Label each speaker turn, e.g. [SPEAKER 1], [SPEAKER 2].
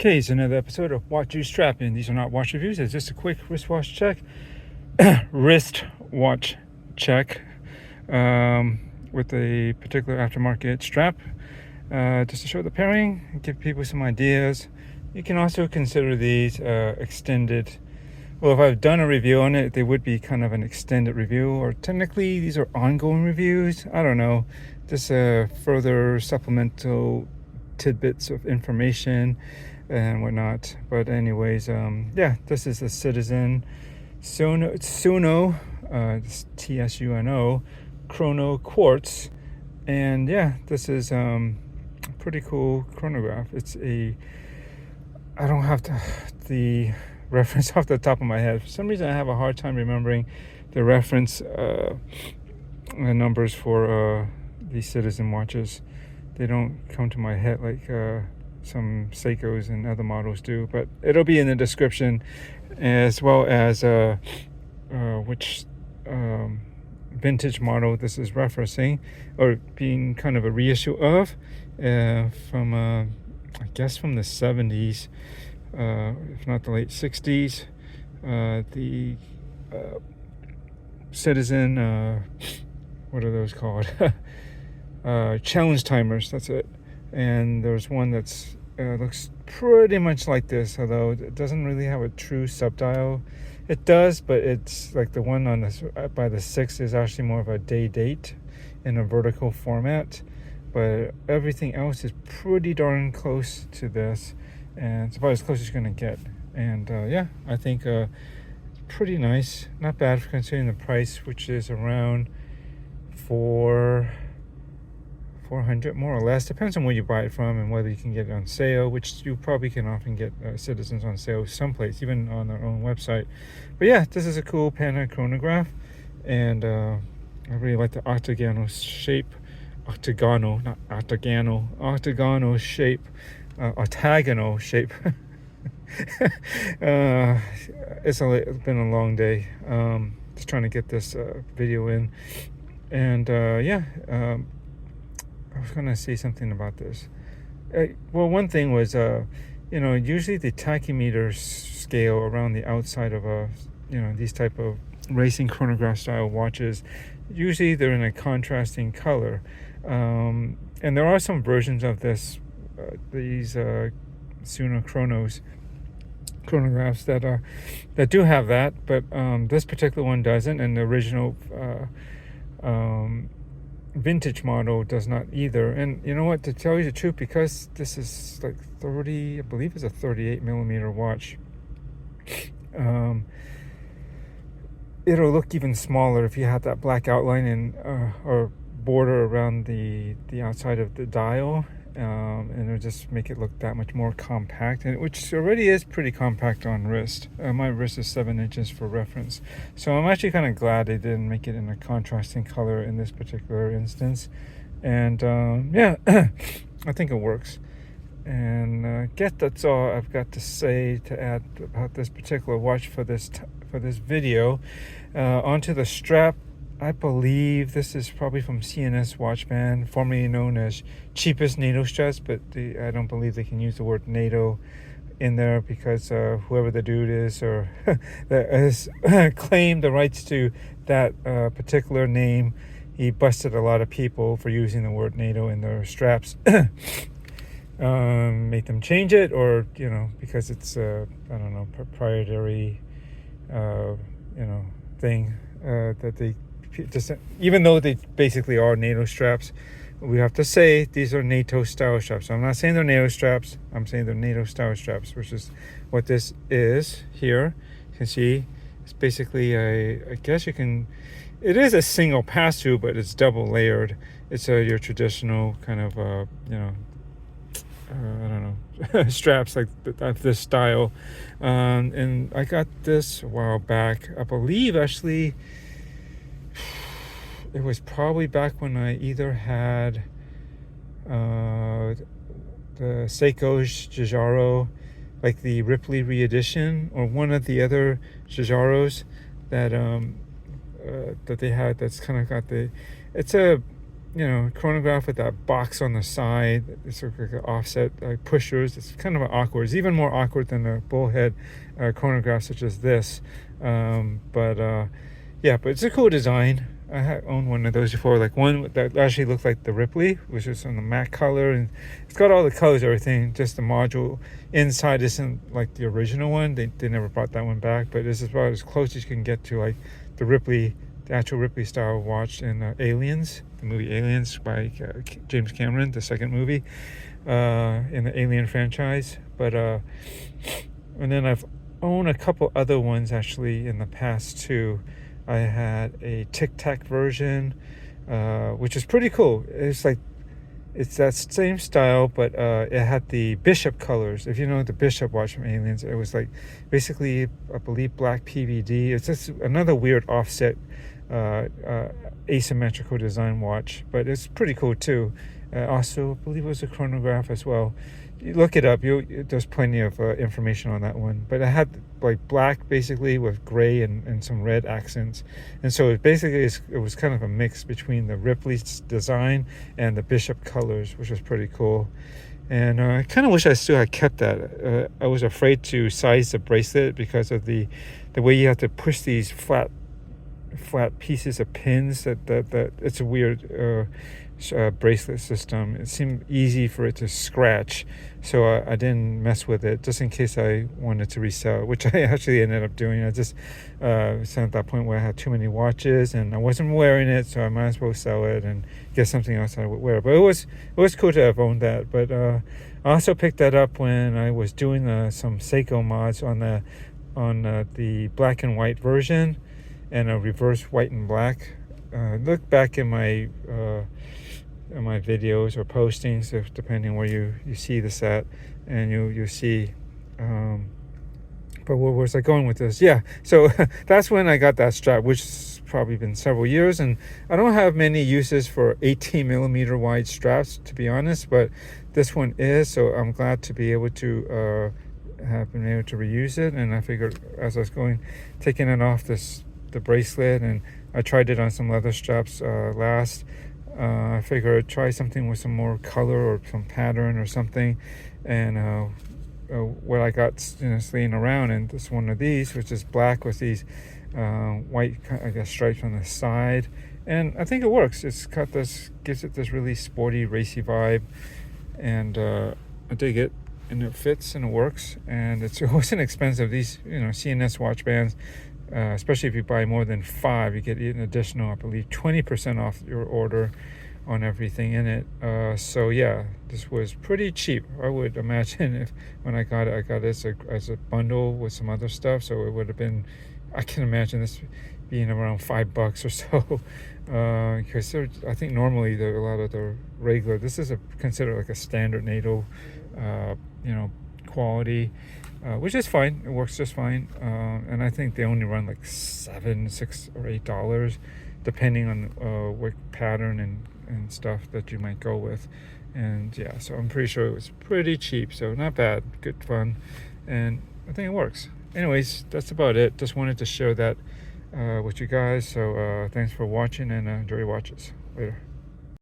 [SPEAKER 1] Okay, it's another episode of Watch You Strappin. These are not watch reviews. It's just a quick wristwatch check. Wristwatch check with a particular aftermarket strap. Just to show the pairing and give people some ideas. You can also consider these extended. Well, if I've done a review on it, they would be kind of an extended review, or technically these are ongoing reviews. I don't know. Just further supplemental tidbits of information and whatnot. But anyways, yeah, this is a Citizen Tsuno Tsuno Chrono Quartz, and yeah, this is pretty cool chronograph. It's I don't have the reference off the top of my head. For some reason I have a hard time remembering the reference numbers for these Citizen watches. They don't come to my head like some Seikos and other models do, but it'll be in the description, as well as which vintage model this is referencing, or being kind of a reissue of, from I guess from the 70s, if not the late 60s. The Citizen, what are those called? Challenge timers, that's it. And there's one that's looks pretty much like this, although it doesn't really have a true subdial. It does, but it's like the one on this by the 6 is actually more of a date in a vertical format. But everything else is pretty darn close to this, and it's about as close as you're gonna get. And yeah, I think pretty nice, not bad for considering the price, which is around $400 more or less. Depends on where you buy it from and whether you can get it on sale, which you probably can often get Citizens on sale someplace, even on their own website. But yeah, this is a cool Panda chronograph, and I really like the octagonal shape. Octagonal shape. It's been a long day. Just trying to get this video in, and yeah, I was gonna say something about this. Well, one thing was, usually the tachymeter scale around the outside of these type of racing chronograph style watches, usually they're in a contrasting color. And there are some versions of these Tsuno chronographs that do have that, but this particular one doesn't, and the original vintage model does not either. And you know what, to tell you the truth, because this is like 30, I believe it's a 38 millimeter watch, it'll look even smaller if you have that black outline and or border around the outside of the dial, and it'll just make it look that much more compact, and which already is pretty compact on wrist. My wrist is 7 inches for reference, so I'm actually kind of glad they didn't make it in a contrasting color in this particular instance. And yeah, I think it works. And I guess that's all I've got to say to add about this particular watch for this video. Onto the strap. I believe this is probably from CNS Watch Band, formerly known as cheapest NATO straps, but I don't believe they can use the word NATO in there, because whoever the dude is, or that has claimed the rights to that particular name, he busted a lot of people for using the word NATO in their straps. Make them change it, or because it's I don't know, proprietary thing that they just, even though they basically are NATO straps, we have to say these are NATO style straps. So I'm not saying they're NATO straps, I'm saying they're NATO style straps, which is what this is here. You can see it's basically I guess it is a single pass through, but it's double layered. It's your traditional kind of I don't know, straps like this style. And I got this a while back. I believe actually it was probably back when I either had the Seiko Giugiaro, like the Ripley reedition, or one of the other Giugiaros that they had. That's kind of got it's a chronograph with that box on the side. It's sort of like an offset pushers. It's kind of awkward. It's even more awkward than a bullhead chronograph such as this. But it's a cool design. I had owned one of those before, like one that actually looked like the Ripley, which is on the matte color, and it's got all the colors, everything. Just the module inside isn't like the original one. They never brought that one back, but this is about as close as you can get to like the Ripley, the actual Ripley style watch in Aliens, the movie Aliens by James Cameron, the second movie in the Alien franchise. But and then I've owned a couple other ones actually in the past too. I had a Tic Tac version, which is pretty cool. It's that same style, but it had the Bishop colors. If you know the Bishop watch from Aliens, it was like basically, I believe, black PVD. It's just another weird offset, asymmetrical design watch, but it's pretty cool too. Also, I believe it was a chronograph as well. You look it up. There's plenty of information on that one. But it had like black basically with gray and some red accents, and so it was kind of a mix between the Ripley's design and the Bishop colors, which was pretty cool. And I kind of wish I still had kept that. I was afraid to size the bracelet because of the way you have to push these flat pieces of pins. That it's a weird bracelet system. It seemed easy for it to scratch, so I didn't mess with it just in case I wanted to resell it, which I actually ended up doing. I just was at that point where I had too many watches and I wasn't wearing it, so I might as well sell it and get something else I would wear. But it was cool to have owned that. But I also picked that up when I was doing some Seiko mods on the black and white version and a reverse white and black. Look back in my videos or postings, if depending where you see this at, and you see. But where was I going with this? Yeah, so that's when I got that strap, which has probably been several years, and I don't have many uses for 18 millimeter wide straps, to be honest, but this one is, so I'm glad to be able to have been able to reuse it. And I figured as I was taking it off the bracelet, and I tried it on some leather straps last. I figured I'd try something with some more color or some pattern or something. And what I got laying around, and this one of these, which is black with these white, I guess, stripes on the side. And I think it works. It's got gives it this really sporty, racy vibe. And I dig it. And it fits and it works. And it wasn't expensive. These, CNS Watch Bands, especially if you buy more than 5, you get an additional, I believe, 20% off your order on everything in it. So yeah, this was pretty cheap. I would imagine when I got it as a bundle with some other stuff. So it would have been, I can imagine this being around $5 or so. Because I think normally a lot of the regular, this is considered like a standard NATO, quality. Which is fine. It works just fine. And I think they only run like $7, $6, or $8, depending on what pattern and stuff that you might go with. And yeah, so I'm pretty sure it was pretty cheap. So not bad. Good fun. And I think it works. Anyways, that's about it. Just wanted to share that with you guys. So thanks for watching, and enjoy your watches. Later.